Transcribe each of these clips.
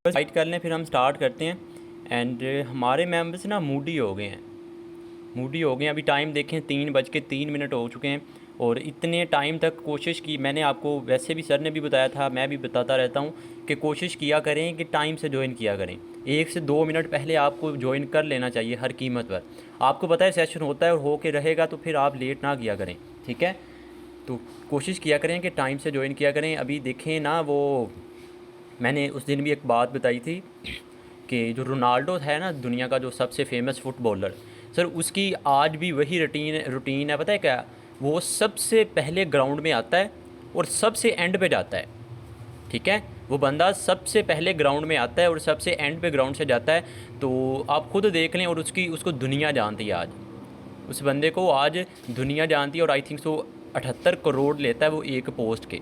बस फाइट कर लें फिर हम स्टार्ट करते हैं। एंड हमारे मेंबर्स ना मूडी हो गए हैं, मूडी हो गए हैं। अभी टाइम देखें 3:03 हो चुके हैं और इतने टाइम तक कोशिश की मैंने, आपको वैसे भी सर ने भी बताया था, मैं भी बताता रहता हूँ कि कोशिश किया करें कि टाइम से ज्वाइन किया करें। 1 से 2 मिनट पहले आपको ज्वाइन कर लेना चाहिए हर कीमत पर। आपको पता है सेशन होता है और हो के रहेगा, तो फिर आप लेट ना किया करें, ठीक है। तो कोशिश किया करें कि टाइम से ज्वाइन किया करें। अभी देखें ना, वो मैंने उस दिन भी एक बात बताई थी कि जो रोनाल्डो है ना, दुनिया का जो सबसे फेमस फुटबॉलर, सर उसकी आज भी वही रूटीन है। पता है क्या? वो सबसे पहले ग्राउंड में आता है और सबसे एंड पे जाता है, ठीक है। वो बंदा सबसे पहले ग्राउंड में आता है और सबसे एंड पे ग्राउंड से जाता है। तो आप खुद देख लें, और उसको दुनिया जानती है आज। उस बंदे को आज दुनिया जानती है और आई थिंक सो 78 करोड़ लेता है वो एक पोस्ट के।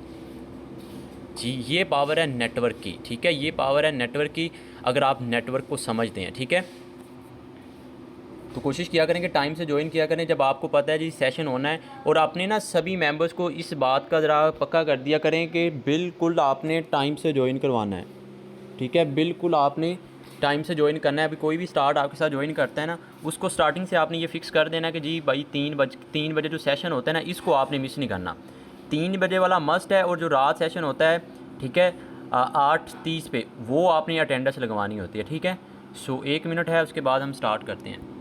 जी, ये पावर है नेटवर्क की, ठीक है, ये पावर है नेटवर्क की, अगर आप नेटवर्क को समझते हैं, ठीक है। तो कोशिश किया करें कि टाइम से ज्वाइन किया करें जब आपको पता है जी सेशन होना है। और आपने ना सभी मेंबर्स को इस बात का ज़रा पक्का कर दिया करें कि बिल्कुल आपने टाइम से ज्वाइन करवाना है, ठीक है। बिल्कुल आपने टाइम से ज्वाइन करना है। अभी कोई भी स्टार्ट आपके साथ ज्वाइन करता है ना, उसको स्टार्टिंग से आपने ये फ़िक्स कर देना कि जी भाई 3 बजे जो सेशन होता है ना, इसको आपने मिस नहीं करना। 3 बजे वाला मस्ट है। और जो रात सेशन होता है, ठीक है, 8:30 पे, वो आपने अटेंडेंस लगवानी होती है, ठीक है। सो 1 मिनट है, उसके बाद हम स्टार्ट करते हैं।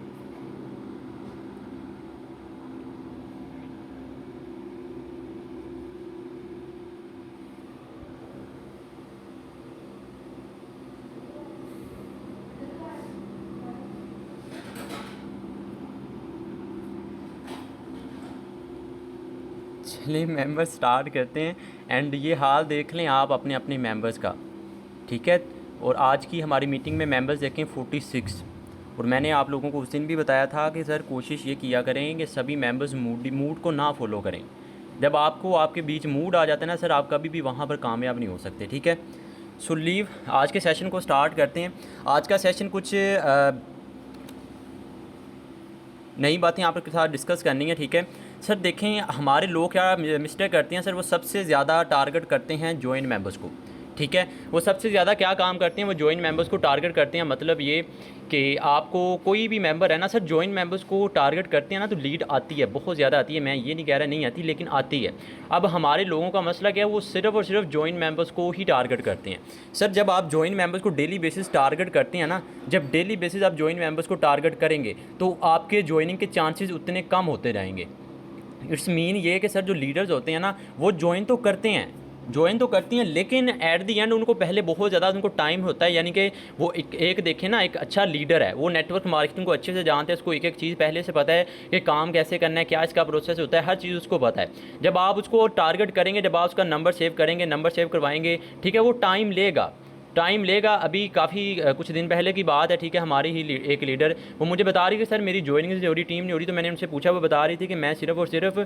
चलिए मेंबर्स स्टार्ट करते हैं। एंड ये हाल देख लें आप अपने अपने मेंबर्स का, ठीक है। और आज की हमारी मीटिंग में मेंबर्स देखें 46। और मैंने आप लोगों को उस दिन भी बताया था कि सर कोशिश ये किया करें कि सभी मेंबर्स मूड को ना फॉलो करें। जब आपको आपके बीच मूड आ जाता है ना सर, आप कभी भी वहाँ पर कामयाब नहीं हो सकते, ठीक है। सो लीव, आज के सेशन को स्टार्ट करते हैं। आज का सेशन कुछ नई बातें आपके साथ डिस्कस करनी है, ठीक है। सर देखें, हमारे लोग क्या मिस्टेक करते हैं सर, वो सबसे ज़्यादा टारगेट करते हैं जॉइन मेंबर्स को, ठीक है। वो सबसे ज़्यादा क्या काम करते हैं, वो जॉइन मेंबर्स को टारगेट करते हैं। मतलब ये कि आपको कोई भी मेंबर है ना सर, जॉइन मेंबर्स को टारगेट करते हैं ना, तो लीड आती है, बहुत ज़्यादा आती है। मैं ये नहीं कह रहा नहीं आती, लेकिन आती है। अब हमारे लोगों का मसला क्या है, वो सिर्फ और सिर्फ जॉइन मेंबर्स को ही टारगेट करते हैं। सर जब आप जॉइन मेंबर्स को डेली बेसिस टारगेट करते हैं ना, जब डेली बेसिस आप जॉइन मेंबर्स को टारगेट करेंगे, तो आपके ज्वाइनिंग के चांसेस उतने कम होते जाएंगे। इट्स मीन ये कि सर जो लीडर्स होते हैं ना, वो ज्वाइन तो करते हैं, ज्वाइन तो करती हैं, लेकिन एट दी एंड उनको पहले बहुत ज़्यादा उनको टाइम होता है। यानी कि वो एक देखें ना, एक अच्छा लीडर है, वो नेटवर्क मार्केटिंग को अच्छे से जानते हैं, उसको एक एक चीज़ पहले से पता है कि काम कैसे करना है, क्या इसका प्रोसेस होता है, हर चीज़ उसको पता है। जब आप उसको टारगेट करेंगे, जब आप उसका नंबर सेव करेंगे, नंबर सेव करवाएंगे, ठीक है, वो टाइम लेगा, टाइम लेगा। अभी काफ़ी कुछ दिन पहले की बात है, ठीक है, हमारी ही एक लीडर, वो मुझे बता रही कि सर मेरी ज्वाइनिंग नहीं हो रही, टीम नहीं हो रही। तो मैंने उनसे पूछा, वो बता रही थी कि मैं सिर्फ और सिर्फ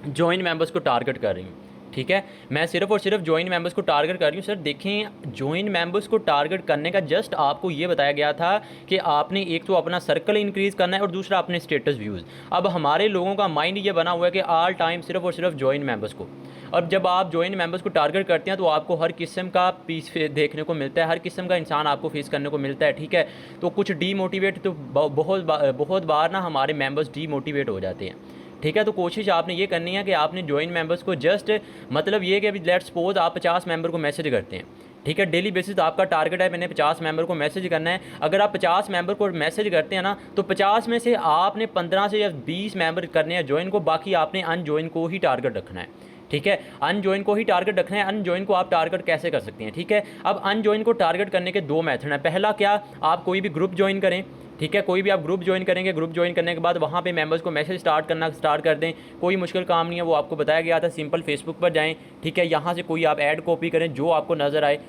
जॉइन मेंबर्स को टारगेट कर रही हूँ, ठीक है, मैं सिर्फ और सिर्फ जॉइन मेंबर्स को टारगेट कर रही हूँ। सर देखें, जॉइन मेंबर्स को टारगेट करने का जस्ट आपको ये बताया गया था कि आपने एक तो अपना सर्कल इंक्रीज़ करना है और दूसरा अपने स्टेटस व्यूज़। अब हमारे लोगों का माइंड ये बना हुआ है कि ऑल टाइम सिर्फ और सिर्फ जॉइन मेंबर्स को। अब जब आप जॉइन मेंबर्स को टारगेट करते हैं, तो आपको हर किस्म का पीस देखने को मिलता है, हर किस्म का इंसान आपको फेस करने को मिलता है, ठीक है। तो कुछ डीमोटिवेट तो बहुत बार ना हमारे मेंबर्स डीमोटिवेट हो जाते हैं, ठीक है। तो कोशिश आपने ये करनी है कि आपने जॉइन मेंबर्स को जस्ट, मतलब ये कि अभी लेट्स सपोज आप 50 मेंबर को मैसेज करते हैं, ठीक है, डेली बेसिस आपका टारगेट है मैंने 50 मेंबर को मैसेज करना है। अगर आप 50 मेंबर को मैसेज करते हैं ना, तो 50 में से आपने 15 से या 20 मेंबर करने हैं ज्वाइन को, बाकी आपने अनजॉइन को ही टारगेट रखना है, ठीक है। अनजॉइन को ही टारगेट रखना है। अनजॉइन को आप टारगेट कैसे कर सकते हैं, ठीक है। अब अनजॉइन को टारगेट करने के दो मेथड हैं। पहला क्या, आप कोई भी ग्रुप ज्वाइन करें, ठीक है, कोई भी आप ग्रुप ज्वाइन करेंगे, ग्रुप ज्वाइन करने के बाद वहाँ पे मेंबर्स को मैसेज स्टार्ट कर दें। कोई मुश्किल काम नहीं है, वो आपको बताया गया था। सिंपल फेसबुक पर जाएं, ठीक है, यहाँ से कोई आप ऐड कॉपी करें जो आपको नज़र आए।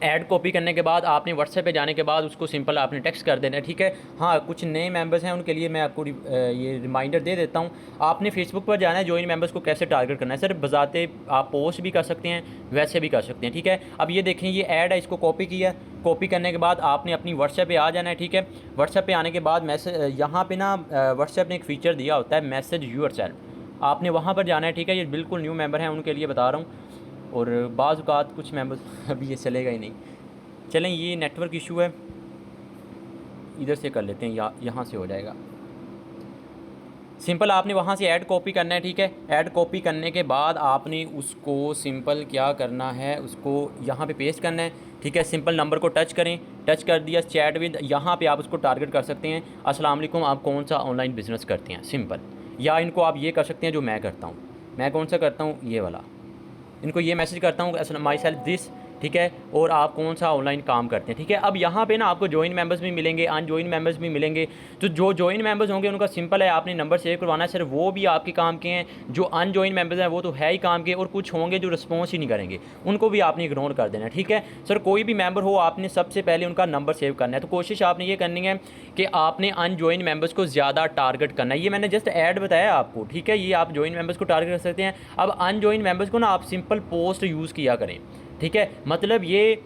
ऐड कॉपी करने के बाद आपने व्हाट्सएप पे जाने के बाद उसको सिंपल आपने टेक्स्ट कर देना है, ठीक है। हाँ, कुछ नए मेंबर्स हैं, उनके लिए मैं आपको ये रिमाइंडर दे देता हूँ। आपने फेसबुक पर जाना है, जॉइन मेंबर्स को कैसे टारगेट करना है। सर बजाते आप पोस्ट भी कर सकते हैं, वैसे भी कर सकते हैं, ठीक है। अब ये देखें, ये ऐड है, इसको कॉपी किया। कॉपी करने के बाद आपने अपनी व्हाट्सएप पे आ जाना है, ठीक है। व्हाट्सएप पे आने के बाद मैसेज, यहाँ पे ना व्हाट्सएप ने एक फ़ीचर दिया होता है मैसेज यूअरसेल्फ, आपने वहाँ पर जाना है, ठीक है। ये बिल्कुल न्यू मेंबर हैं, उनके लिए बता रहा हूँ। और बाज़ औक़ात कुछ मेंबर्स अभी ये चलेगा ही नहीं। चलें ये नेटवर्क इशू है, इधर से कर लेते हैं या यहाँ से हो जाएगा। सिंपल आपने वहाँ से ऐड कॉपी करना है, ठीक है। ऐड कॉपी करने के बाद आपने उसको सिंपल क्या करना है, उसको यहाँ पे पेस्ट करना है, ठीक है। सिंपल नंबर को टच करें, टच कर दिया, चैट विद, यहाँ पे आप उसको टारगेट कर सकते हैं, अस्सलाम वालेकुम आप कौन सा ऑनलाइन बिज़नेस करते हैं, सिंपल। या इनको आप ये कर सकते हैं जो मैं करता हूँ। मैं कौन सा करता हूँ, ये वाला। इनको ये मैसेज करता हूँ असल माई सेल्फ दिस, ठीक है, और आप कौन सा ऑनलाइन काम करते हैं, ठीक है। अब यहाँ पे ना आपको जॉइन मेंबर्स भी मिलेंगे, अनजॉइन मेंबर्स भी मिलेंगे। तो जो जॉइन मेंबर्स होंगे उनका सिंपल है, आपने नंबर सेव करवाना है, सर वो भी आपके काम के हैं। जो अनजॉइन मेंबर्स हैं वो तो है ही काम के, और कुछ होंगे जो रिस्पॉन्स ही नहीं करेंगे, उनको भी आपने इग्नोर कर देना है, ठीक है। सर कोई भी मेंबर हो, आपने सबसे पहले उनका नंबर सेव करना है। तो कोशिश आपने ये करनी है कि आपने अनजॉइन मेंबर्स को ज़्यादा टारगेट करना है। ये मैंने जस्ट ऐड बताया आपको, ठीक है। ये आप जॉइन मेंबर्स को टारगेट कर सकते हैं। अब अनजॉइन मेंबर्स को ना आप सिंपल पोस्ट यूज़ किया करें, ठीक है। मतलब ये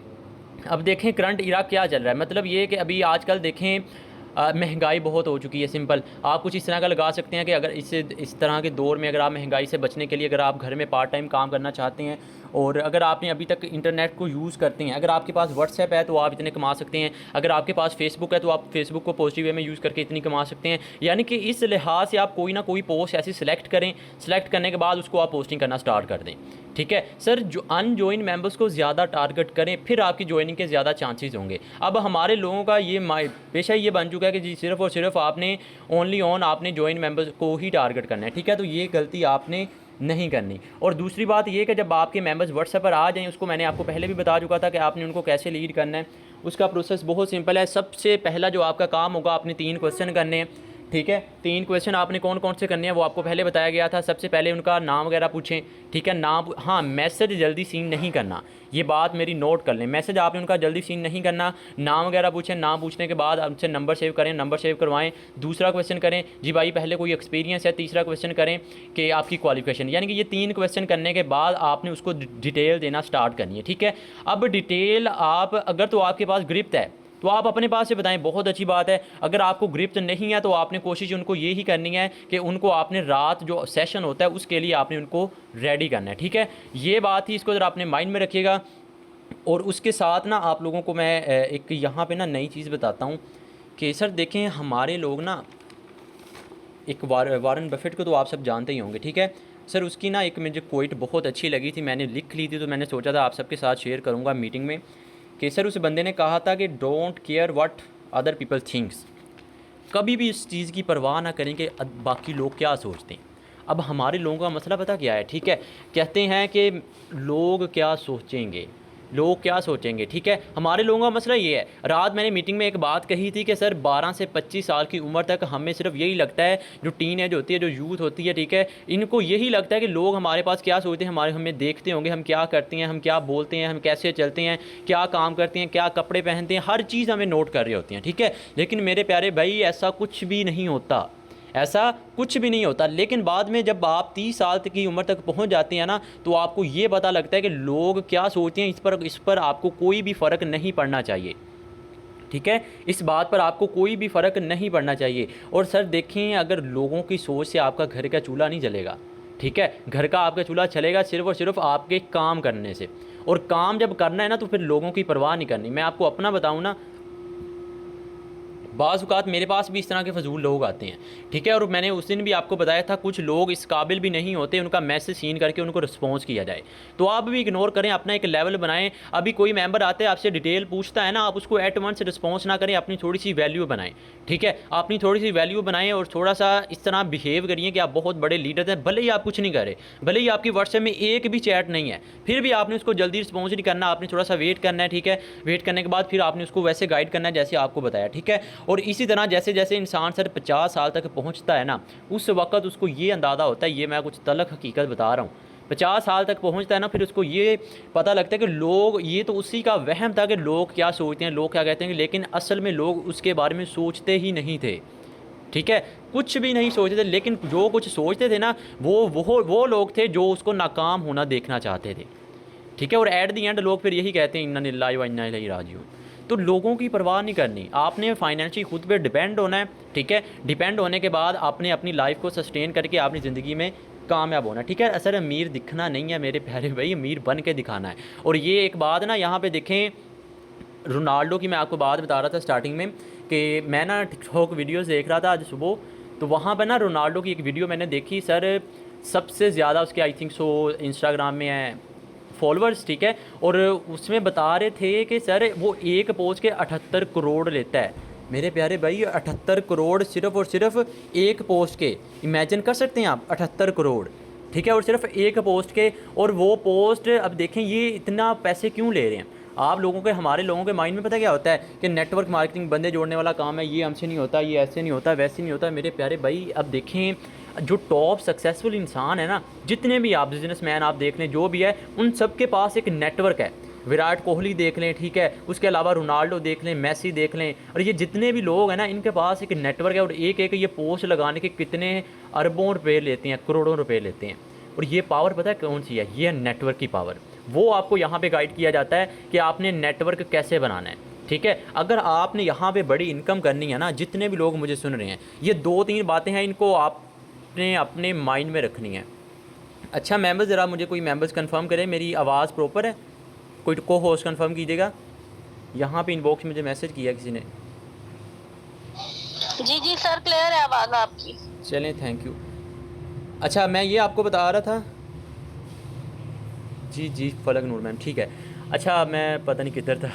अब देखें करंट इरा क्या चल रहा है, मतलब ये कि अभी आजकल देखें महंगाई बहुत हो चुकी है। सिंपल आप कुछ इस तरह का लगा सकते हैं कि अगर इस तरह के दौर में अगर आप महंगाई से बचने के लिए अगर आप घर में पार्ट टाइम काम करना चाहते हैं, और अगर आपने अभी तक इंटरनेट को यूज़ करते हैं, अगर आपके पास व्हाट्सएप है तो आप इतने कमा सकते हैं, अगर आपके पास फेसबुक है तो आप फेसबुक को पॉजिटिव वे में यूज़ करके इतनी कमा सकते हैं। यानी कि इस लिहाज से आप कोई ना कोई पोस्ट ऐसी सिलेक्ट करें, सिलेक्ट करने के बाद उसको आप पोस्टिंग करना स्टार्ट कर दें, ठीक है। सर जो अनजॉइन मेंबर्स को ज़्यादा टारगेट करें, फिर आपकी ज्वाइनिंग के ज़्यादा चांसेस होंगे। अब हमारे लोगों का ये पेशा ये बन चुका है कि जी सिर्फ़ और सिर्फ आपने ओनली ऑन आपने ज्वाइन मेंबर्स को ही टारगेट करना है, ठीक है। तो ये गलती आपने नहीं करनी। और दूसरी बात ये कि जब आपके मेंबर्स व्हाट्सएप पर आ जाएं, उसको मैंने आपको पहले भी बता चुका था कि आपने उनको कैसे लीड करना है। उसका प्रोसेस बहुत सिंपल है। सबसे पहला जो आपका काम होगा, आपने 3 क्वेश्चन करने हैं, ठीक है। 3 क्वेश्चन आपने कौन कौन से करने हैं वो आपको पहले बताया गया था। सबसे पहले उनका नाम वगैरह पूछें, ठीक है। नाम, हाँ, मैसेज जल्दी सीन नहीं करना, ये बात मेरी नोट कर लें। मैसेज आपने उनका जल्दी सीन नहीं करना, नाम वगैरह पूछें, नाम पूछने के बाद उनसे नंबर सेव करें, नंबर सेव करवाएं। दूसरा क्वेश्चन करें जी भाई पहले कोई एक्सपीरियंस है। तीसरा क्वेश्चन करें कि आपकी क्वालिफिकेशन। यानी कि ये 3 क्वेश्चन करने के बाद आपने उसको डिटेल देना स्टार्ट करनी है, ठीक है। अब डिटेल आप अगर तो आपके पास ग्रिप्ट है तो आप अपने पास से बताएं, बहुत अच्छी बात है। अगर आपको ग्रिप्ट नहीं है तो आपने कोशिश उनको ये ही करनी है कि उनको आपने रात जो सेशन होता है उसके लिए आपने उनको रेडी करना है, ठीक है। ये बात ही, इसको ज़रा अपने माइंड में रखिएगा। और उसके साथ ना आप लोगों को मैं एक यहाँ पे ना नई चीज़ बताता हूँ कि सर देखें हमारे लोग ना, एक वारन बफेट को तो आप सब जानते ही होंगे, ठीक है। सर उसकी ना एक मुझे कोट बहुत अच्छी लगी थी, मैंने लिख ली थी, तो मैंने सोचा था आप सबके साथ शेयर करूँगा मीटिंग में। कि सर उस बंदे ने कहा था कि don't care what other people thinks, कभी भी इस चीज़ की परवाह ना करें कि बाकी लोग क्या सोचते हैं। अब हमारे लोगों का मसला पता क्या है, ठीक है। कहते हैं कि लोग क्या सोचेंगे, लोग क्या सोचेंगे, ठीक है। हमारे लोगों का मसला ये है। रात मैंने मीटिंग में एक बात कही थी कि सर 12 से 25 साल की उम्र तक हमें सिर्फ यही लगता है, जो टीन एज होती है, जो यूथ होती है, ठीक है, इनको यही लगता है कि लोग हमारे पास क्या सोचते हैं, हमें देखते होंगे, हम क्या करते हैं, हम क्या बोलते हैं, हम कैसे चलते हैं, क्या काम करते हैं, क्या कपड़े पहनते हैं, हर चीज़ हमें नोट कर रहे होती हैं, ठीक है। लेकिन मेरे प्यारे भाई ऐसा कुछ भी नहीं होता, ऐसा कुछ भी नहीं होता। लेकिन बाद में जब आप 30 साल तक की उम्र तक पहुंच जाते हैं ना, तो आपको ये पता लगता है कि लोग क्या सोचते हैं। इस पर आपको कोई भी फ़र्क नहीं पड़ना चाहिए, ठीक है। इस बात पर आपको कोई भी फ़र्क नहीं पड़ना चाहिए। और सर देखें अगर लोगों की सोच से आपका घर का चूल्हा नहीं जलेगा, ठीक है। घर का आपका चूल्हा चलेगा सिर्फ़ और सिर्फ आपके काम करने से। और काम जब करना है ना तो फिर लोगों की परवाह नहीं करनी। मैं आपको अपना बताऊँ ना, बाज़ औक़ात मेरे पास भी इस तरह के फजूल लोग आते हैं, ठीक है। और मैंने उस दिन भी आपको बताया था कुछ लोग इस काबिल भी नहीं होते उनका मैसेज सीन करके उनको रिस्पॉन्स किया जाए। तो आप भी इग्नोर करें, अपना एक लेवल बनाएं। अभी कोई मेंबर आते हैं आपसे डिटेल पूछता है ना, आप उसको एट वंस रिस्पॉन्स ना करें, अपनी थोड़ी सी वैल्यू बनाएं, ठीक है। अपनी थोड़ी सी वैल्यू बनाएं और थोड़ा सा इस तरह बिहेव करिए कि आप बहुत बड़े लीडर हैं। भले ही आप कुछ नहीं करें, भले ही आपकी व्हाट्सएप में एक भी चैट नहीं है, फिर भी आपने उसको जल्दी रिस्पॉन्स नहीं करना, आपने थोड़ा सा वेट करना है, ठीक है। वेट करने के बाद फिर आपने उसको वैसे गाइड करना है जैसे आपको बताया, ठीक है। और इसी तरह जैसे जैसे इंसान सर 50 साल तक पहुंचता है ना, उस वक्त उसको ये अंदाज़ा होता है, ये मैं कुछ तलख हकीकत बता रहा हूँ, 50 साल तक पहुंचता है ना, फिर उसको ये पता लगता है कि लोग, ये तो उसी का वहम था कि लोग क्या सोचते हैं, लोग क्या कहते हैं, लेकिन असल में लोग उसके बारे में सोचते ही नहीं थे, ठीक है। कुछ भी नहीं सोचते थे। लेकिन जो कुछ सोचते थे ना, वो लोग थे जो उसको नाकाम होना देखना चाहते थे, ठीक है। और एट दी एंड लोग फिर यही कहते हैं इन्ना लिल्लाहि व इन्ना इलैहि राजिऊन। तो लोगों की परवाह नहीं करनी, आपने फाइनेंशियली खुद पे डिपेंड होना है, ठीक है। डिपेंड होने के बाद आपने अपनी लाइफ को सस्टेन करके अपनी ज़िंदगी में कामयाब होना, ठीक है। असर अमीर दिखना नहीं है मेरे प्यारे भाई, अमीर बन के दिखाना है। और ये एक बात ना यहाँ पे देखें, रोनाल्डो की मैं आपको बात बता रहा था स्टार्टिंग में कि मैं ना टिकटॉक वीडियोस देख रहा था आज सुबह, तो वहाँ पर ना रोनाल्डो की एक वीडियो मैंने देखी सर। सबसे ज़्यादा उसके आई थिंक सो इंस्टाग्राम में है फॉलोअर्स, ठीक है। और उसमें बता रहे थे कि सर वो एक पोस्ट के 78 करोड़ लेता है। मेरे प्यारे भाई 78 करोड़ सिर्फ़ और सिर्फ एक पोस्ट के, इमेजिन कर सकते हैं आप 78 करोड़, ठीक है, और सिर्फ एक पोस्ट के। और वो पोस्ट अब देखें ये इतना पैसे क्यों ले रहे हैं। आप लोगों के, हमारे लोगों के माइंड में पता क्या होता है कि नेटवर्क मार्केटिंग बंदे जोड़ने वाला काम है, ये हमसे नहीं होता, ये ऐसे नहीं होता, वैसे नहीं होता। मेरे प्यारे भाई अब देखें जो टॉप सक्सेसफुल इंसान है ना, जितने भी आप बिजनेसमैन आप देख लें, जो भी है, उन सब के पास एक नेटवर्क है। विराट कोहली देख लें, ठीक है, उसके अलावा रोनाल्डो देख लें, मेसी देख लें, और ये जितने भी लोग हैं ना, इनके पास एक नेटवर्क है। और एक एक ये पोस्ट लगाने के कितने अरबों रुपए लेते हैं, करोड़ों रुपए लेते हैं। और ये पावर पता है कौन सी है, ये है नेटवर्क की पावर। वो आपको यहाँ पे गाइड किया जाता है कि आपने नेटवर्क कैसे बनाना है, ठीक है। अगर आपने यहाँ पे बड़ी इनकम करनी है ना, जितने भी लोग मुझे सुन रहे हैं, ये 2-3 बातें हैं, इनको आपने अपने माइंड में रखनी है। अच्छा मेंबर्स, ज़रा मुझे कोई मेंबर्स कंफर्म करें मेरी आवाज़ प्रॉपर है, कोई को होस्ट कंफर्म कीजिएगा। यहाँ पे इनबॉक्स में मुझे मैसेज किया किसी ने। जी जी सर, क्लियर है आवाज़ आपकी। चलें, थैंक यू। अच्छा मैं ये आपको बता रहा था, जी जी फलक नूर मैम, ठीक है। अच्छा मैं पता नहीं किधर था।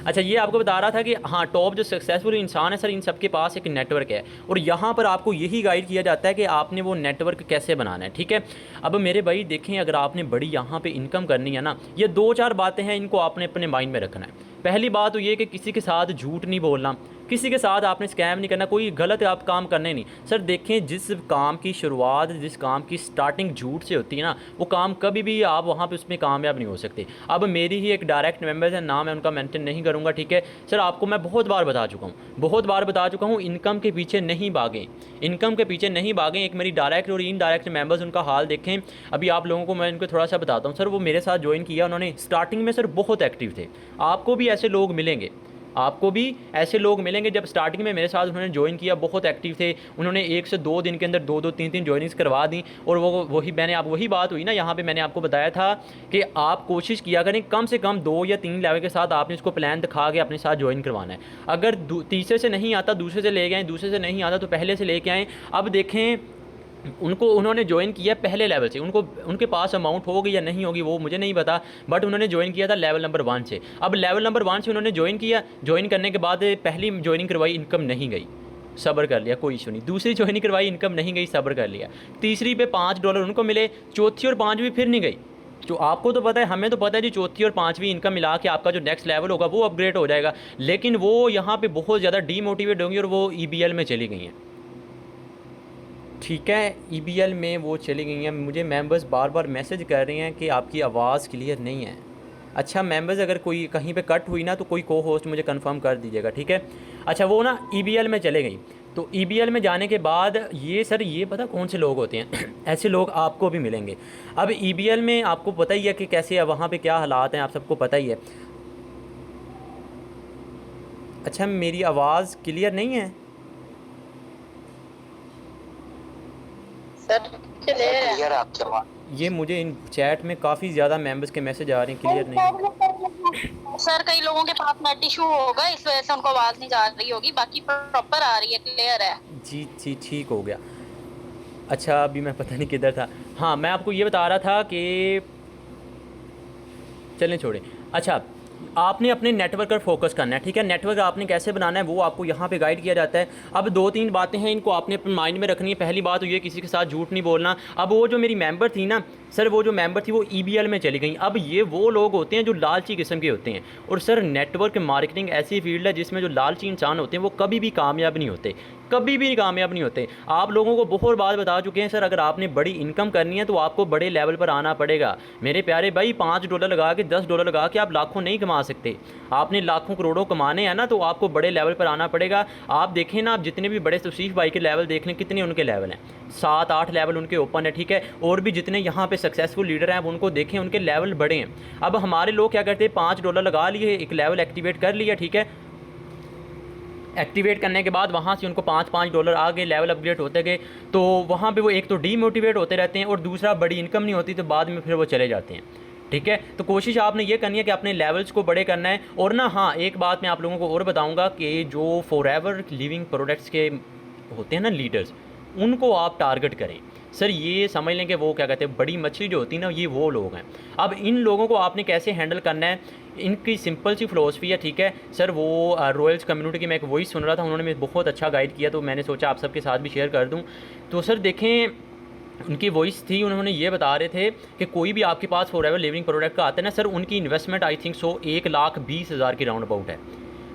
अच्छा ये आपको बता रहा था कि हाँ, टॉप जो सक्सेसफुल इंसान है सर, इन सब के पास एक नेटवर्क है। और यहाँ पर आपको यही गाइड किया जाता है कि आपने वो नेटवर्क कैसे बनाना है, ठीक है। अब मेरे भाई देखें, अगर आपने बड़ी यहाँ पे इनकम करनी है ना, ये 2-4 बातें हैं, इनको आपने अपने माइंड में रखना है। पहली बात तो ये कि किसी के साथ झूठ नहीं बोलना, किसी के साथ आपने स्कैम नहीं करना, कोई गलत आप काम करने नहीं। सर देखें, जिस काम की शुरुआत, जिस काम की स्टार्टिंग झूठ से होती है ना, वो काम कभी भी आप वहाँ पे उसमें कामयाब नहीं हो सकते। अब मेरी ही एक डायरेक्ट मेंबर्स है, नाम है उनका मेंशन नहीं करूँगा, ठीक है। सर आपको मैं बहुत बार बता चुका हूँ, इनकम के पीछे नहीं भागें, इनकम के पीछे नहीं भागें। एक मेरी डायरेक्ट और इनडायरेक्ट मेंबर्स, उनका हाल देखें। अभी आप लोगों को मैं इनको थोड़ा सा बताता हूँ। सर वो मेरे साथ ज्वाइन किया उन्होंने, स्टार्टिंग में सर बहुत एक्टिव थे। आपको भी ऐसे लोग मिलेंगे, आपको भी ऐसे लोग मिलेंगे। जब स्टार्टिंग में मेरे साथ उन्होंने ज्वाइन किया, बहुत एक्टिव थे, उन्होंने 1 से 2 दिन के अंदर 2-2 3-3 ज्वाइनिंग्स करवा दी। और वही मैंने आप, वही बात हुई ना, यहाँ पे मैंने आपको बताया था कि आप कोशिश किया करें कम से कम 2 या 3 लेवल के साथ आपने इसको प्लान दिखा के अपने साथ ज्वाइन करवाना है। अगर तीसरे से नहीं आता, दूसरे से लेके आएँ, दूसरे से नहीं आता तो पहले से लेके आएँ। अब देखें, उन्होंने ज्वाइन किया पहले लेवल से, उनके पास अमाउंट होगी या नहीं होगी वो मुझे नहीं पता, बट उन्होंने ज्वाइन किया था लेवल नंबर 1 से। अब लेवल नंबर 1 से उन्होंने ज्वाइन किया, ज्वाइन करने के बाद पहली ज्वाइनिंग करवाई, इनकम नहीं गई, सब्र कर लिया, कोई इशू नहीं। दूसरी ज्वाइनिंग करवाई, इनकम नहीं गई, सब्र कर लिया। तीसरी पे $5 उनको मिले, चौथी और पाँचवीं फिर नहीं गई। जो आपको तो पता है, हमें तो पता है जी, चौथी और पाँचवीं इनकम मिला के आपका जो नेक्स्ट लेवल होगा वो अपग्रेड हो जाएगा। लेकिन वो यहाँ पे बहुत ज़्यादा डीमोटिवेट होंगी और वो EBL में चली गई हैं, ठीक है। EBL में वो चली गई हैं। मुझे मेंबर्स बार बार मैसेज कर रहे हैं कि आपकी आवाज़ क्लियर नहीं है। अच्छा मेंबर्स, अगर कोई कहीं पे कट हुई ना तो कोई को होस्ट मुझे कंफर्म कर दीजिएगा, ठीक है। अच्छा वो ना EBL में चले गई, तो EBL में जाने के बाद ये सर, ये पता कौन से लोग होते हैं ऐसे लोग आपको भी मिलेंगे। अब EBL में आपको पता ही है कि कैसे वहाँ पे क्या हालात हैं, आप सबको पता ही है। अच्छा मेरी आवाज़ क्लियर नहीं है सर? क्लियर है आपकी आवाज़। ये मुझे इन चैट में काफ़ी ज़्यादा मेंबर्स के मैसेज आ रहे हैं, क्लियर नहीं। सर कई लोगों के पास नेट इशू होगा, इस वजह से उनको आवाज़ नहीं जा रही होगी, बाकी प्रॉपर आ रही है, क्लियर है। जी जी ठीक हो गया। अच्छा अभी मैं पता नहीं किधर था। हाँ मैं आपको ये बता रहा था कि चलें छोड़ें। अच्छा आपने अपने नेटवर्क पर फोकस करना है, ठीक है। नेटवर्क आपने कैसे बनाना है वो आपको यहाँ पे गाइड किया जाता है। अब 2-3 बातें हैं, इनको आपने अपने माइंड में रखनी है। पहली बात तो ये, किसी के साथ झूठ नहीं बोलना। अब वो जो मेरी मेंबर थी ना सर, वो जो मेंबर थी वो EBL में चली गई। अब ये वो लोग होते हैं जो लालची किस्म के होते हैं। और सर नेटवर्क मार्केटिंग ऐसी फील्ड है जिसमें जो लालची इंसान होते हैं वो कभी भी कामयाब नहीं होते, कभी भी कामयाब नहीं होते। आप लोगों को बहुत बार बता चुके हैं सर, अगर आपने बड़ी इनकम करनी है तो आपको बड़े लेवल पर आना पड़ेगा। मेरे प्यारे भाई, $5 लगा के, $10 लगा के आप लाखों नहीं कमा सकते। आपने लाखों करोड़ों कमाने हैं ना, तो आपको बड़े लेवल पर आना पड़ेगा। आप देखें ना, आप जितने भी बड़े तौसीफ भाई के लेवल देख लें, कितने उनके लेवल हैं, 7-8 लेवल उनके ओपन है, ठीक है। और भी जितने यहाँ पे सक्सेसफुल लीडर हैं उनको देखें, उनके लेवल बड़े हैं। अब हमारे लोग क्या करते हैं, $5 लगा लिए, एक लेवल एक्टिवेट कर लिया, ठीक है। एक्टिवेट करने के बाद वहाँ से उनको $5-5 आ गए, लेवल अपग्रेड होते गए, तो वहाँ पे वो एक तो डीमोटिवेट होते रहते हैं और दूसरा बड़ी इनकम नहीं होती, तो बाद में फिर वो चले जाते हैं, ठीक है। तो कोशिश आपने ये करनी है कि अपने लेवल्स को बड़े करना है। और ना हाँ, एक बात मैं आप लोगों को और बताऊंगा कि जो फॉरएवर लिविंग प्रोडक्ट्स के होते हैं ना लीडर्स, उनको आप टारगेट करें। सर ये समझ लें कि वो क्या कहते हैं, बड़ी मछली जो होती है ना, ये वो लोग हैं। अब इन लोगों को आपने कैसे हैंडल करना है, इनकी सिंपल सी फ़िलोसफी है, ठीक है सर। वो रॉयल्स कम्युनिटी की मैं एक वॉइस सुन रहा था, उन्होंने मुझे बहुत अच्छा गाइड किया, तो मैंने सोचा आप सबके साथ भी शेयर कर दूँ। तो सर देखें, उनकी वॉइस थी, उन्होंने ये बता रहे थे कि कोई भी आपके पास फॉरएवर लिविंग प्रोडक्ट का आता है ना सर, उनकी इन्वेस्टमेंट आई थिंक सो 1,20,000 की राउंड अबाउट है।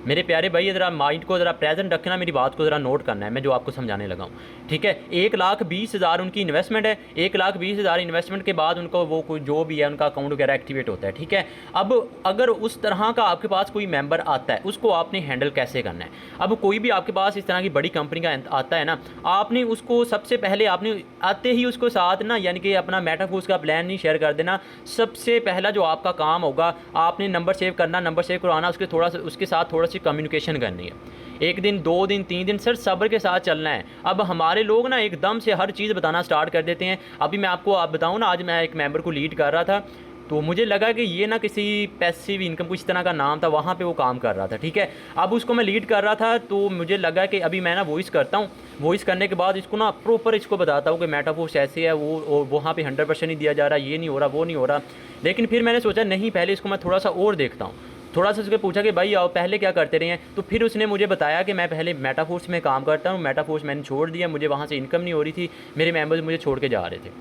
मेरे प्यारे भाई, ज़रा माइंड को ज़रा प्रेजेंट रखना, मेरी बात को ज़रा नोट करना है, मैं जो आपको समझाने लगा हूँ, ठीक है। 1,20,000 उनकी इन्वेस्टमेंट है। 1,20,000 इन्वेस्टमेंट के बाद उनको वो कोई जो भी है उनका अकाउंट वगैरह एक्टिवेट होता है, ठीक है। अब अगर उस तरह का आपके पास कोई मेंबर आता है, उसको आपने हैंडल कैसे करना है। अब कोई भी आपके पास इस तरह की बड़ी कंपनी का आता है ना, आपने उसको सबसे पहले आपने आते ही उसको साथ ना, यानी कि अपना मेटाफोर्स का प्लान नहीं शेयर कर देना। सबसे पहला जो आपका काम होगा, आपने नंबर सेव करना, नंबर सेव करवाना, उसके साथ थोड़ा सी कम्युनिकेशन करनी है। 1 दिन 2 दिन 3 दिन सर सब्र के साथ चलना है। अब हमारे लोग ना एकदम से हर चीज़ बताना स्टार्ट कर देते हैं। अभी मैं आपको बताऊं ना, आज मैं एक मेंबर को लीड कर रहा था, तो मुझे लगा कि ये ना किसी पैसिव इनकम कुछ तरह का नाम था, वहाँ पे वो काम कर रहा था, ठीक है। अब उसको मैं लीड कर रहा था, तो मुझे लगा कि अभी मैं ना वॉइस करता हूँ, वॉइस करने के बाद इसको ना प्रॉपर इसको बताता हूँ कि मेटाफोर्स ऐसे है, वो वहाँ पे 100% नहीं दिया जा रहा, ये नहीं हो रहा, वो नहीं हो रहा। लेकिन फिर मैंने सोचा नहीं, पहले इसको मैं थोड़ा सा और देखता हूँ। थोड़ा सा उसके पूछा कि भाई आओ पहले क्या करते रहे हैं, तो फिर उसने मुझे बताया कि मैं पहले मेटाफोर्स में काम करता हूँ, मेटाफोर्स मैंने छोड़ दिया, मुझे वहाँ से इनकम नहीं हो रही थी, मेरे मेंबर्स मुझे छोड़ के जा रहे थे,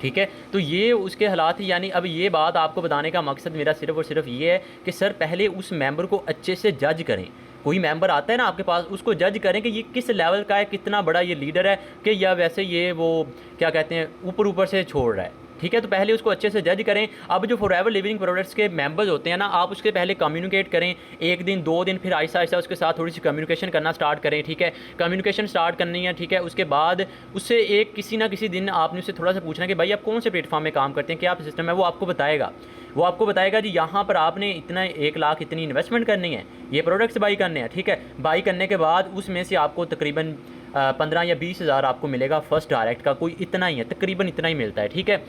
ठीक है। तो ये उसके हालात ही, यानी अब ये बात आपको बताने का मकसद मेरा सिर्फ और सिर्फ ये है कि सर पहले उस मेंबर को अच्छे से जज करें। कोई मेंबर आता है ना आपके पास, उसको जज करें कि ये किस लेवल का है, कितना बड़ा ये लीडर है, कि या वैसे ये वो क्या कहते हैं ऊपर ऊपर से छोड़ रहा है, ठीक है। तो पहले उसको अच्छे से जज करें। अब जो फॉरएवर लिविंग प्रोडक्ट्स के मेंबर्स होते हैं ना, आप उसके पहले कम्युनिकेट करें, 1 दिन 2 दिन, फिर आहिस्ता आहिस्ता उसके साथ थोड़ी सी कम्युनिकेशन करना स्टार्ट करें, ठीक है। कम्युनिकेशन स्टार्ट करनी है, ठीक है। उसके बाद उससे एक किसी ना किसी दिन आपने उससे थोड़ा सा पूछना कि भाई आप कौन से प्लेटफॉर्म में काम करते हैं, क्या सिस्टम है, वो आपको बताएगा। वो आपको बताएगा जी यहाँ पर आपने इतना 1 लाख इतनी इन्वेस्टमेंट करनी है, ये प्रोडक्ट्स बाई करने हैं, ठीक है। बाई करने के बाद उसमें से आपको तकरीबन 15 या 20 हज़ार आपको मिलेगा फर्स्ट डायरेक्ट का, कोई इतना ही है, तकरीबन इतना ही मिलता है, ठीक है।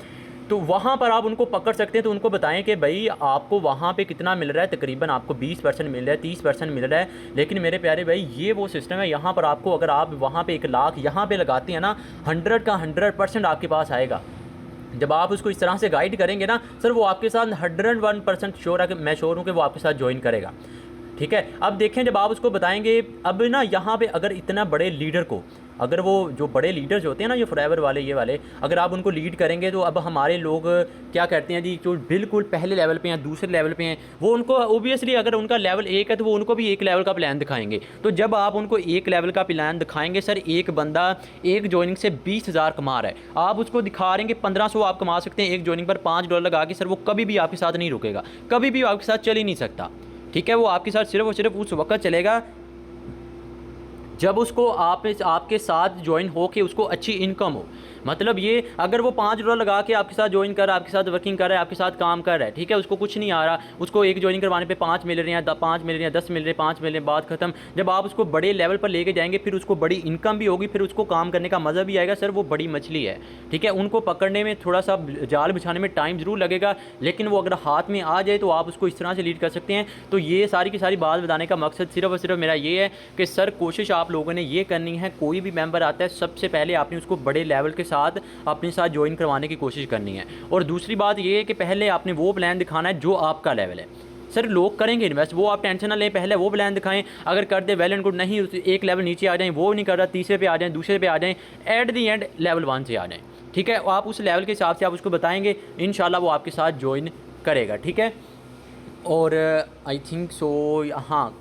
तो वहाँ पर आप उनको पकड़ सकते हैं, तो उनको बताएं कि भाई आपको वहाँ पे कितना मिल रहा है, तकरीबन आपको 20% मिल रहा है, 30% मिल रहा है। लेकिन मेरे प्यारे भाई, ये वो सिस्टम है, यहाँ पर आपको अगर आप वहाँ पे 1 लाख यहाँ पे लगाते हैं ना, 100 का 100% आपके पास आएगा। जब आप उसको इस तरह से गाइड करेंगे ना सर, वो आपके साथ 101% श्योर है कि मैं श्योर हूँ कि वो आपके साथ ज्वाइन करेगा, ठीक है। अब देखें, जब आप उसको बताएंगे, अब ना यहाँ पे अगर इतना बड़े लीडर को, अगर वो जो बड़े लीडर्स होते हैं ना, ये फॉरएवर वाले, ये वाले, अगर आप उनको लीड करेंगे, तो अब हमारे लोग क्या करते हैं जी, जो बिल्कुल पहले लेवल पे हैं, दूसरे लेवल पे हैं, वो उनको ओबियसली अगर उनका लेवल 1 है तो वो उनको भी 1 लेवल का प्लान दिखाएंगे। तो जब आप उनको 1 लेवल का प्लान दिखाएंगे सर, एक बंदा एक ज्वाइनिंग से 20,000 कमा रहा है, आप उसको दिखा रहे हैं कि 1500 आप कमा सकते हैं एक ज्वाइनिंग पर, $5 लगा के, सर वो कभी भी आपके साथ नहीं रुकेगा, कभी भी आपके साथ चल ही नहीं सकता, ठीक है। वो आपके साथ सिर्फ और सिर्फ उस वक्त चलेगा जब उसको आपके साथ ज्वाइन हो के उसको अच्छी इनकम हो। मतलब ये अगर वो $5 लगा के आपके साथ ज्वाइन कर रहा है, आपके साथ वर्किंग कर रहा है, आपके साथ काम कर रहा है, ठीक है, उसको कुछ नहीं आ रहा, उसको एक ज्वाइनिंग करवाने पे 5 मिल रहे हैं, 5 मिल रहे हैं, 10 मिल रहे हैं, 5 मिल रहे हैं, बात खत्म। जब आप उसको बड़े लेवल पर लेके जाएंगे, फिर उसको बड़ी इनकम भी होगी, फिर उसको काम करने का मज़ा भी आएगा। सर वो बड़ी मछली है, ठीक है, उनको पकड़ने में थोड़ा सा जाल बिछाने में टाइम ज़रूर लगेगा, लेकिन वो अगर हाथ में आ जाए तो आप उसको इस तरह से लीड कर सकते हैं। तो ये सारी की सारी बात बताने का मकसद सिर्फ और सिर्फ मेरा ये है कि सर कोशिश आप लोगों ने ये करनी है, कोई भी मेंबर आता है सबसे पहले आपने उसको बड़े लेवल के साथ अपने साथ ज्वाइन करवाने की कोशिश करनी है। और दूसरी बात ये है कि पहले आपने वो प्लान दिखाना है जो आपका लेवल है। सर लोग करेंगे इन्वेस्ट, वो आप टेंशन ना लें, पहले वो प्लान दिखाएं, अगर कर दे वेल एंड गुड, नहीं एक लेवल नीचे आ जाएं, वो नहीं कर रहा, तीसरे पे आ जाएं, दूसरे पे आ जाएं, एट दी एंड लेवल 1 से आ जाएं, ठीक है। आप उस लेवल के हिसाब से आप उसको बताएंगे, इंशाल्लाह वो आपके साथ ज्वाइन करेगा, ठीक है। और आई थिंक सो हाँ,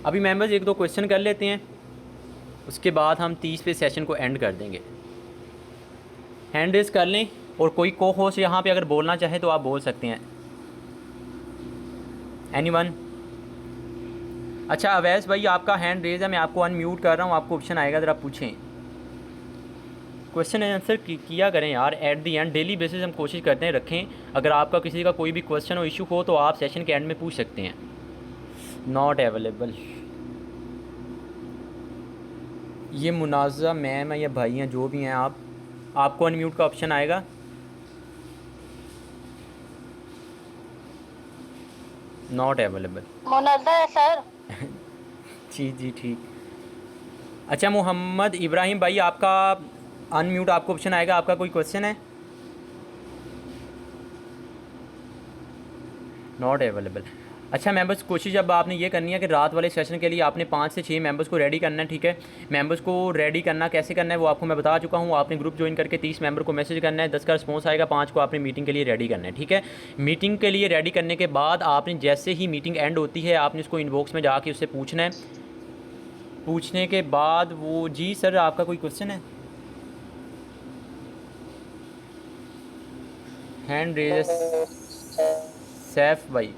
अभी मेंबर्स 1-2 क्वेश्चन कर लेते हैं, उसके बाद हम 30 पे सेशन को एंड कर देंगे। हैंड रेज कर लें, और कोई को होस्ट यहाँ पे अगर बोलना चाहे तो आप बोल सकते हैं। एनीवन? अच्छा अवैस भाई आपका हैंड रेज है, मैं आपको अनम्यूट कर रहा हूँ, आपको ऑप्शन आएगा, ज़रा पूछें। क्वेश्चन आंसर किया करें यार, at the and daily basis हम कोशिश करते हैं रखें। अगर आपका किसी का कोई भी क्वेश्चन हो, इशू हो, तो आप सेशन के एंड में पूछ सकते हैं। नॉट अवेलेबल, ये मुनाज़ा मैम है या भाई हैं, जो भी हैं, आपको अनम्यूट का ऑप्शन आएगा। Not available. मुनज़्ज़ह है सर। जी जी ठीक। अच्छा मोहम्मद इब्राहिम भाई, आपका अनम्यूट आपको ऑप्शन आएगा, आपका कोई क्वेश्चन है? Not available. अच्छा मेंबर्स, कोशिश अब आपने ये करनी है कि रात वाले सेशन के लिए आपने 5 से 6 मेंबर्स को रेडी करना है, ठीक है। मेंबर्स को रेडी करना कैसे करना है वो आपको मैं बता चुका हूँ। आपने ग्रुप ज्वाइन करके 30 मेंबर को मैसेज करना है, 10 का रिस्पॉन्स आएगा, 5 को आपने मीटिंग के लिए रेडी करना है, ठीक है। मीटिंग के लिए रेडी करने के बाद आपने जैसे ही मीटिंग एंड होती है आपने उसको इनबॉक्स में जाके उससे पूछना है। पूछने के बाद वो, जी सर आपका कोई क्वेश्चन है? हैंड रेज, सैफ भाई।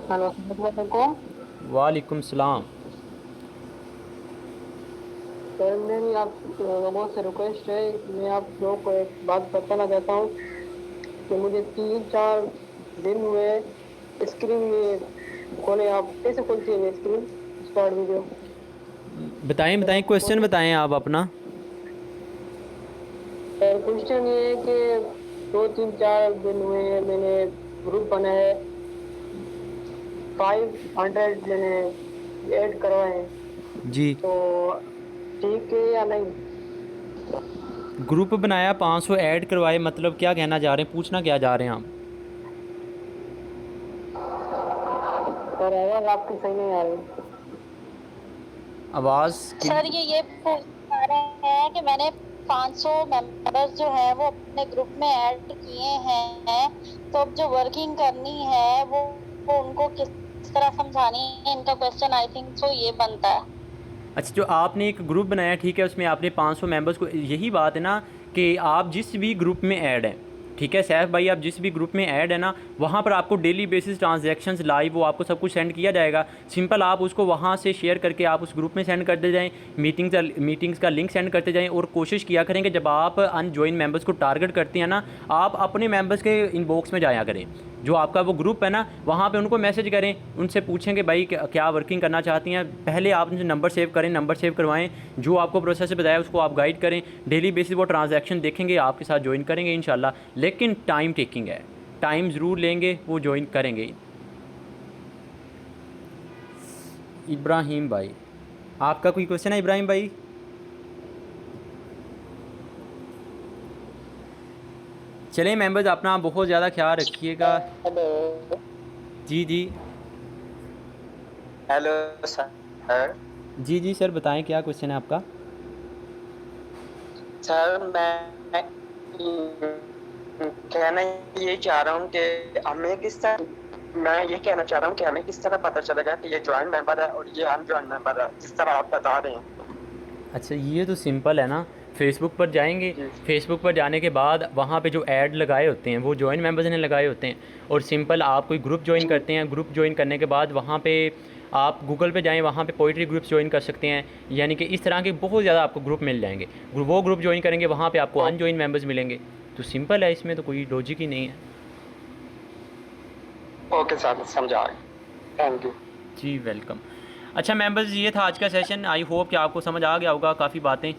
हेलो सर, वालेकुम सलाम। मेरी आप लोगों से रिक्वेस्ट है, मैं आप लोगों को एक बात बताना चाहता हूँ कि मुझे 3-4 दिन हुए स्क्रीन में खोले। आप कैसे खोलती है स्क्रीन स्टार्ट वीडियो? बताएं बताएं, क्वेश्चन बताएं आप अपना। क्वेश्चन ये है कि 2-3-4 दिन हुए हैं मैंने ग्रुप बनाया है, 500 मैंने ऐड करवाए हैं, जी। तो ठीक है या नहीं? ग्रुप बनाया, 500 ऐड करवाए, मतलब क्या कहना चाह रहे हैं, पूछना क्या जा रहे हैं आप? सर आवाज़ आपकी सही नहीं आ रही। आवाज़ सर ये पूछ रहे हैं कि मैंने 500 मेंबर्स जो हैं वो अपने ग्रुप में ऐड किए हैं, तो अब जो वर्किंग करनी है वो उनको किस तरह समझानी है, इनका क्वेश्चन आई थिंक सो ये बनता है। अच्छा, जो आपने एक ग्रुप बनाया, ठीक है, उसमें आपने 500 मेंबर्स को, यही बात है ना कि आप जिस भी ग्रुप में ऐड हैं, ठीक है सैफ भाई, आप जिस भी ग्रुप में ऐड है ना, वहाँ पर आपको डेली बेसिस ट्रांजैक्शंस लाइव वो आपको सब कुछ सेंड किया जाएगा। सिंपल आप उसको वहाँ से शेयर करके आप उस ग्रुप में सेंड करते जाएं, मीटिंग्स का लिंक सेंड करते जाएं, और कोशिश किया करें कि जब आप अनजॉइन मेंबर्स को टारगेट करते हैं ना, आप अपने मेंबर्स के इनबॉक्स में जाया करें, जो आपका वो ग्रुप है ना, वहाँ पे उनको मैसेज करें, उनसे पूछें कि भाई क्या वर्किंग करना चाहती हैं। पहले आप उनसे नंबर सेव करें, नंबर सेव करवाएं, जो आपको प्रोसेस बताया उसको आप गाइड करें। डेली बेसिस वो ट्रांजैक्शन देखेंगे, आपके साथ ज्वाइन करेंगे इंशाल्लाह, लेकिन टाइम टेकिंग है, टाइम ज़रूर लेंगे, वो ज्वाइन करेंगे। इब्राहिम भाई, आपका कोई क्वेश्चन है इब्राहिम भाई? चलें मेंबर्स, अपना बहुत ज़्यादा ख्याल रखिएगा। हेलो। जी जी। Hello sir. जी जी सर, बताएं क्या क्वेश्चन है आपका? सर मैं कहना ये चाह रहा हूँ कि हमें किस तरह मैं ये कहना चाह रहा हूँ कि हमें किस तरह पता चलेगा कि ये ज्वाइन मेंबर है और ये अनज्वाइन मेंबर है, जिस तरह आप बता रहे हैं। अच्छा, ये तो सिंपल है ना, फेसबुक पर जाएंगे, फेसबुक पर जाने के बाद वहाँ पे जो ऐड लगाए होते हैं वो जॉइन मेंबर्स ने लगाए होते हैं, और सिंपल आप कोई ग्रुप ज्वाइन करते हैं, ग्रुप ज्वाइन करने के बाद वहाँ पे आप गूगल पे जाएं, वहाँ पे पोइट्री ग्रुप्स ज्वाइन कर सकते हैं, यानी कि इस तरह के बहुत ज़्यादा आपको ग्रुप मिल जाएंगे। वो ग्रुप ज्वाइन करेंगे, वहाँ पे आपको अनजॉइन मेंबर्स मिलेंगे। तो सिंपल है, इसमें तो कोई लॉजिक ही नहीं है। ओके सर, समझा। Thank you. जी वेलकम। अच्छा मेंबर्स, ये था आज का सेशन, आई होप कि आपको समझ आ गया होगा काफ़ी बातें।